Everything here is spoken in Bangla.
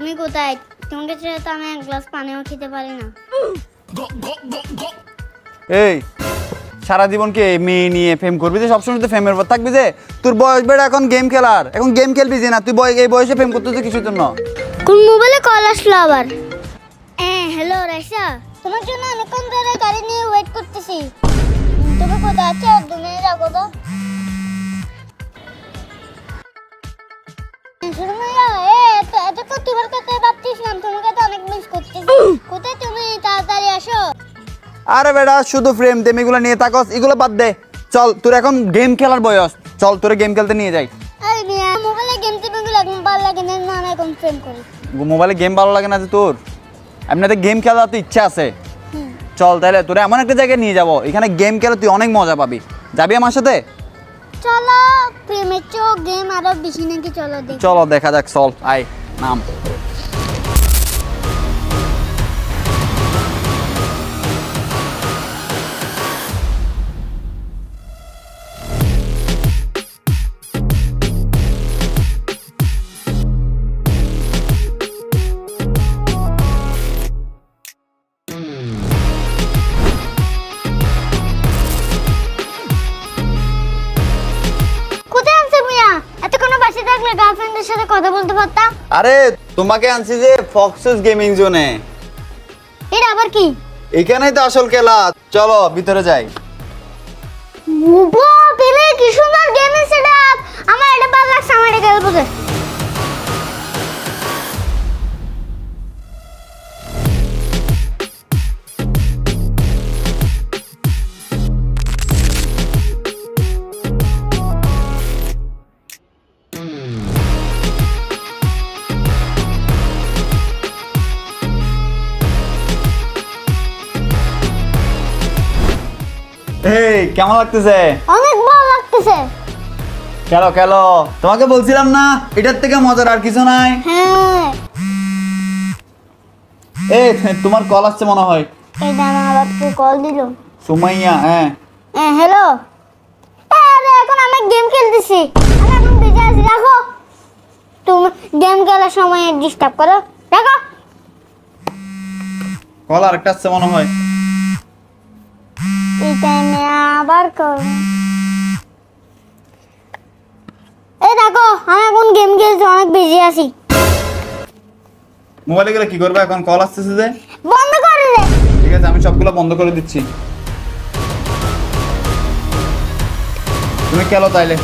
তুমি কোথায়? তোমাকে ছেড়ে তো আমি এক গ্লাস পানিও খেতে পারি না। এই সারা জীবন কি মেয়ে নিয়ে ফেম করবি যে? সবসময় তো ফেমের উপর থাকবি যে? তোর বয়স বেড়ে এখন গেম খেলার, এখন গেম খেলবি যে না? তুই এই বয়সে ফেম করতেছিস কিছুর জন্য? কোন মোবাইলে কল আসলো আবার? হ্যালো রাইসা, তোমার জন্য অনেকক্ষণ ধরে গাড়ি নিয়ে ওয়েট করতেছি। তুমি কোথায় আছো? 2 মিনিট রাখো তো। এতক্ষণ তোমার কথা ভাবতেছিলাম, তোমাকে তো অনেক মিস করতেছি। কোথায় তুমি? তাড়াতাড়ি আসো। আরে বেটা শুধু ফ্রেম তেম এগুলো নিয়ে থাকস, এগুলো বাদ দে। চল তোর এখন গেম খেলার বয়স, চল তোরে গেম খেলতে নিয়ে যাই। আরে মিয়া, মোবাইলে গেম টেপে গুলো এখন ভালো লাগে না, আমি এখন ফ্রেম করি। মোবাইলে গেম ভালো লাগে না যে তোর? এমনিতে গেম খেলার তো ইচ্ছা আছে। চল তাহলে তোরে এমন একটা জায়গায় নিয়ে যাবো, এখানে গেম খেলে তুই অনেক মজা পাবি। যাবি আমার সাথে? চলো, প্রেমের চেয়েও গেম আরো বেশি নাকি, চলো দেখি। চলো দেখা যাক, চল আয় নাম। গার্লফ্রেন্ডের সাথে কথা বলতে পারতাম। আরে তোমাকে আনছি যে ফক্সেস গেমিং জোনে। এটা আবার কি? এখানেই তো আসল খেলা, চলো ভিতরে যাই। ওবা পেলে কি সুন্দর গেমিং সেটআপ, আমার এটা ভালো লাগছে, আমার এটা খেলবো। এই কেমন লাগতেছে? অনেক ভালো লাগতেছে। খেলো খেলো, তোমাকে বলছিলাম না এটার থেকে মজার আর কিছু নাই। হ্যাঁ, এই তোমার কল আসছে মনে হয়। এই দাঁড়া, আবার কে কল দিল? সুমাইয়া। হ্যাঁ হ্যালো। আরে এখন আমি গেম খেলতেছি, আমি এখন বিজি আছি, রাখো। তুমি গেম খেলার সময় ডিস্টার্ব করো, রাখো। কল আরেকটা আসছে মনে হয়। এই টাইমে আবার কল। এই দেখো, আমি এখন গেম খেলছি, অনেক বিজি আছি। মোবাইলে গেলে কি করবে? এখন কল আসতেছে যে। বন্ধ করে দে। ঠিক আছে, আমি সবগুলো বন্ধ করে দিচ্ছি, তুমি খেলো তাইলে।